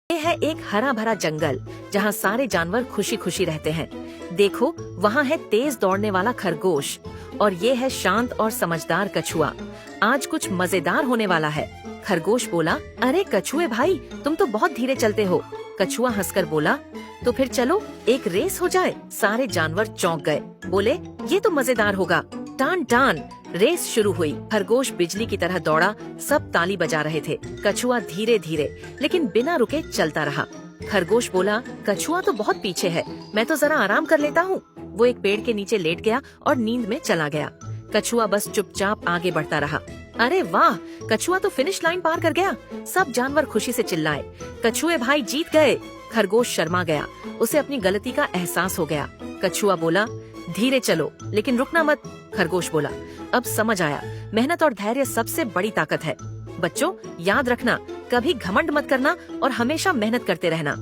ये है एक हरा भरा जंगल जहाँ सारे जानवर खुशी खुशी रहते हैं। देखो, वहाँ है तेज दौड़ने वाला खरगोश और ये है शांत और समझदार कछुआ। आज कुछ मजेदार होने वाला है। खरगोश बोला, अरे कछुए भाई, तुम तो बहुत धीरे चलते हो। कछुआ हंसकर बोला, तो फिर चलो एक रेस हो जाए। सारे जानवर चौंक गए, बोले ये तो मजेदार होगा। टान टान रेस शुरू हुई। खरगोश बिजली की तरह दौड़ा, सब ताली बजा रहे थे। कछुआ धीरे धीरे लेकिन बिना रुके चलता रहा। खरगोश बोला, कछुआ तो बहुत पीछे है, मैं तो जरा आराम कर लेता हूँ। वो एक पेड़ के नीचे लेट गया और नींद में चला गया। कछुआ बस चुपचाप आगे बढ़ता रहा। अरे वाह, कछुआ तो फिनिश लाइन पार कर गया। सब जानवर खुशी से चिल्लाए, कछुए भाई जीत गए। खरगोश शर्मा गया, उसे अपनी गलती का एहसास हो गया। कछुआ बोला, धीरे चलो लेकिन रुकना मत। खरगोश बोला, अब समझ आया, मेहनत और धैर्य सबसे बड़ी ताकत है। बच्चों, याद रखना, कभी घमंड मत करना और हमेशा मेहनत करते रहना।